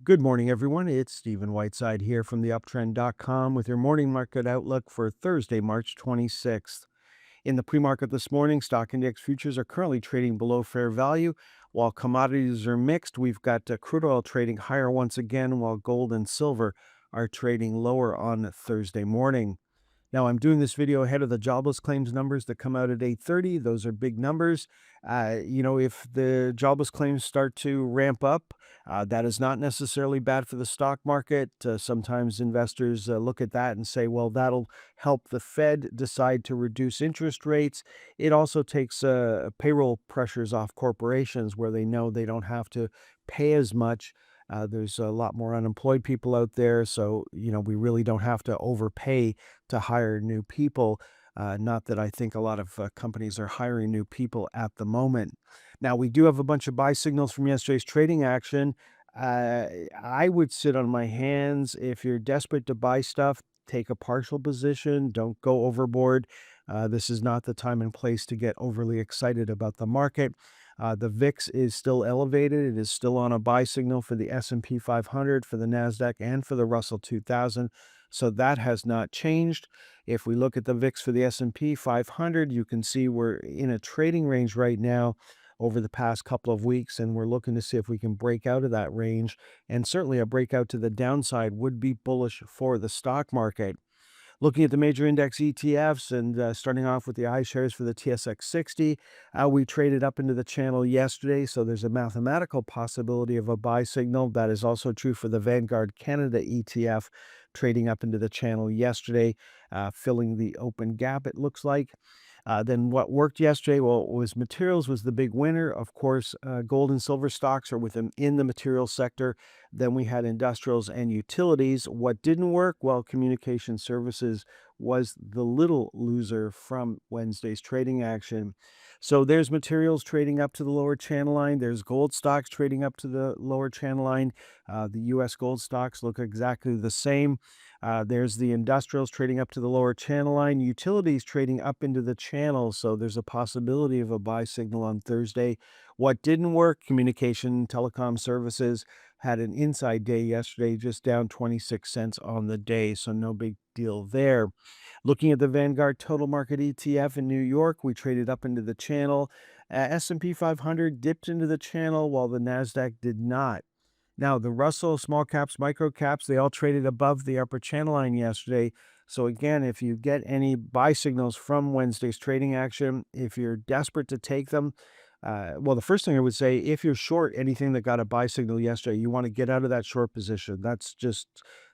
Good morning, everyone. It's Stephen Whiteside here from the uptrend.com with your morning market outlook for Thursday, March 26th. In the pre-market this morning, stock index futures are currently trading below fair value, while commodities are mixed. We've got crude oil trading higher once again, while gold and silver are trading lower on Thursday morning. Now, I'm doing this video ahead of the jobless claims numbers that come out at 8:30. Those are big numbers. If the jobless claims start to ramp up, that is not necessarily bad for the stock market. Sometimes investors look at that and say, well, that'll help the Fed decide to reduce interest rates. It also takes payroll pressures off corporations where they know they don't have to pay as much. There's a lot more unemployed people out there, so we really don't have to overpay to hire new people. Not that I think a lot of companies are hiring new people at the moment. Now, we do have a bunch of buy signals from yesterday's trading action. I would sit on my hands if you're desperate to buy stuff. Take a partial position. Don't go overboard. This is not the time and place to get overly excited about the market. The VIX is still elevated. It is still on a buy signal for the S&P 500, for the Nasdaq, and for the Russell 2000. So that has not changed. If we look at the VIX for the S&P 500, you can see we're in a trading range right now over the past couple of weeks, and we're looking to see if we can break out of that range. And certainly a breakout to the downside would be bullish for the stock market. Looking at the major index ETFs and starting off with the iShares for the TSX 60, we traded up into the channel yesterday, so there's a mathematical possibility of a buy signal. That is also true for the Vanguard Canada ETF, trading up into the channel yesterday, filling the open gap, it looks like. Then what worked yesterday? Well, was materials was the big winner. Of course, gold and silver stocks are within in the materials sector. Then we had industrials and utilities. What didn't work? Well, communication services was the little loser from Wednesday's trading action. So there's materials trading up to the lower channel line. There's gold stocks trading up to the lower channel line. The U.S. gold stocks look exactly the same. There's the industrials trading up to the lower channel line, utilities trading up into the channel. So there's a possibility of a buy signal on Thursday. What didn't work? Communication, telecom services had an inside day yesterday, just down 26 cents on the day. So no big deal there. Looking at the Vanguard Total Market ETF in New York, we traded up into the channel. S&P 500 dipped into the channel while the Nasdaq did not. Now, the Russell small caps, micro caps, they all traded above the upper channel line yesterday. So again, if you get any buy signals from Wednesday's trading action, if you're desperate to take them, well, the first thing I would say, if you're short anything that got a buy signal yesterday, you want to get out of that short position. That's just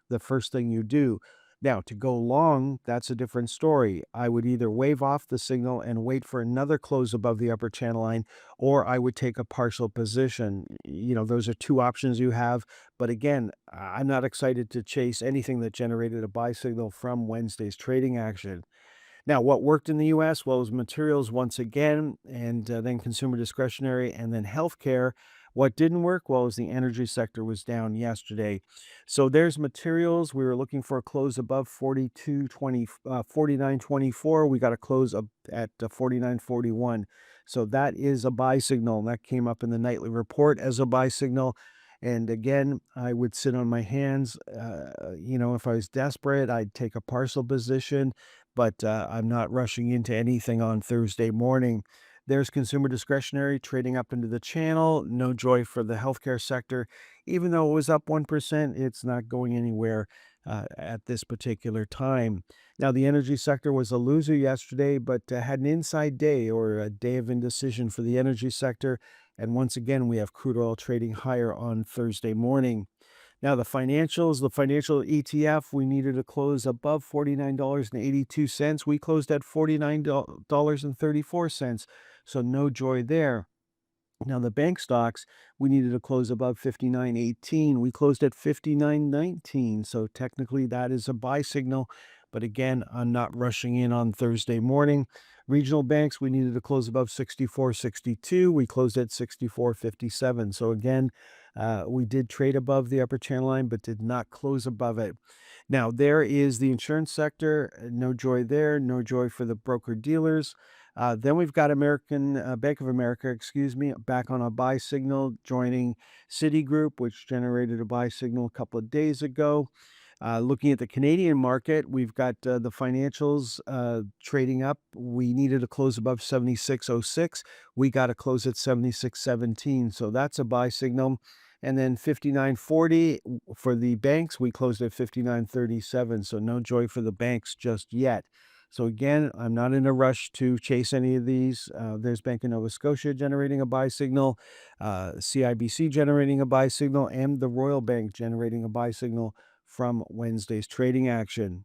the first thing you do. Now, to go long, that's a different story. I would either wave off the signal and wait for another close above the upper channel line, or I would take a partial position. Those are two options you have. But again, I'm not excited to chase anything that generated a buy signal from Wednesday's trading action. Now, what worked in the US? Well, it was materials once again, and then consumer discretionary, and then healthcare. What didn't work? Well, was the energy sector was down yesterday. So there's materials. We were looking for a close above 42.20, 49.24. We got a close up at 49.41. So that is a buy signal. And that came up in the nightly report as a buy signal. And again, I would sit on my hands. If I was desperate, I'd take a partial position, but I'm not rushing into anything on Thursday morning. There's consumer discretionary trading up into the channel. No joy for the healthcare sector. Even though it was up 1%, it's not going anywhere at this particular time. Now, the energy sector was a loser yesterday, but had an inside day or a day of indecision for the energy sector. And once again, we have crude oil trading higher on Thursday morning. Now, the financial ETF, we needed to close above $49.82. We closed at $49.34. So no joy there. Now, the bank stocks, we needed to close above 59.18. We closed at 59.19. So technically, that is a buy signal. But again, I'm not rushing in on Thursday morning. Regional banks, we needed to close above 64.62. We closed at 64.57. So again, we did trade above the upper channel line, but did not close above it. Now, there is the insurance sector. No joy there. No joy for the broker dealers. Then we've got Bank of America, excuse me, back on a buy signal, joining Citigroup, which generated a buy signal a couple of days ago. Looking at the Canadian market, we've got the financials trading up. We needed to close above 76.06. We got to close at 76.17. So that's a buy signal. And then 59.40 for the banks, we closed at 59.37. So no joy for the banks just yet. So again, I'm not in a rush to chase any of these. There's Bank of Nova Scotia generating a buy signal, CIBC generating a buy signal, and the Royal Bank generating a buy signal from Wednesday's trading action.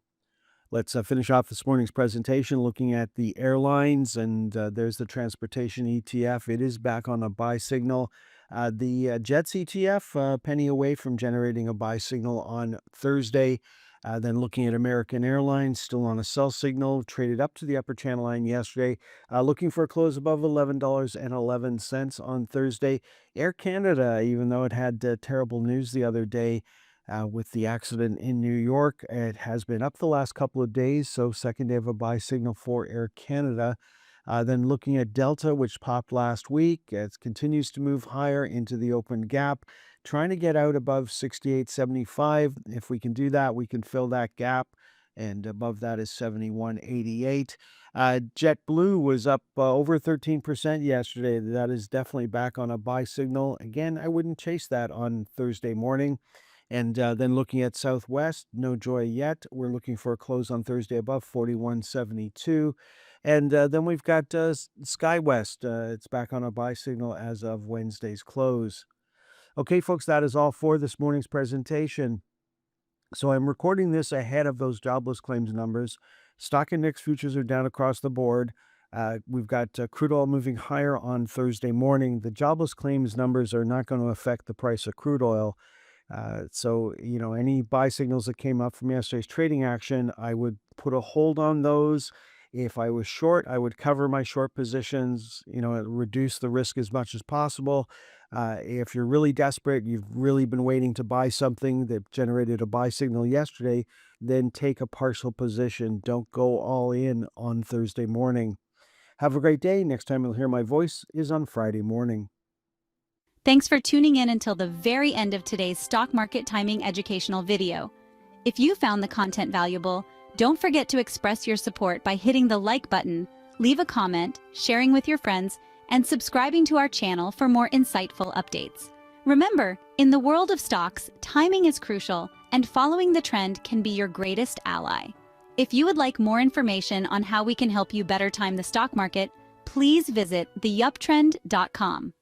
Let's finish off this morning's presentation looking at the airlines, and there's the transportation ETF. It is back on a buy signal. The Jets ETF, penny away from generating a buy signal on Thursday. Then looking at American Airlines, still on a sell signal, traded up to the upper channel line yesterday, looking for a close above $11.11 on Thursday. Air Canada, even though it had terrible news the other day, with the accident in New York, it has been up the last couple of days, so second day of a buy signal for Air Canada. Then looking at Delta, which popped last week, it continues to move higher into the open gap, trying to get out above 68.75. If we can do that, we can fill that gap, and above that is 71.88. JetBlue was up over 13% yesterday. That is definitely back on a buy signal. Again, I wouldn't chase that on Thursday morning. And then looking at Southwest, no joy yet. We're looking for a close on Thursday above 41.72. And then we've got SkyWest. It's back on a buy signal as of Wednesday's close. Okay, folks, that is all for this morning's presentation. So I'm recording this ahead of those jobless claims numbers. Stock index futures are down across the board. We've got crude oil moving higher on Thursday morning. The jobless claims numbers are not going to affect the price of crude oil. So, any buy signals that came up from yesterday's trading action, I would put a hold on those. If I was short, I would cover my short positions, reduce the risk as much as possible. If you're really desperate, you've really been waiting to buy something that generated a buy signal yesterday, then take a partial position. Don't go all in on Thursday morning. Have a great day. Next time you'll hear my voice is on Friday morning. Thanks for tuning in until the very end of today's stock market timing educational video. If you found the content valuable, don't forget to express your support by hitting the like button, leave a comment, sharing with your friends, and subscribing to our channel for more insightful updates. Remember, in the world of stocks, timing is crucial, and following the trend can be your greatest ally. If you would like more information on how we can help you better time the stock market, please visit theuptrend.com.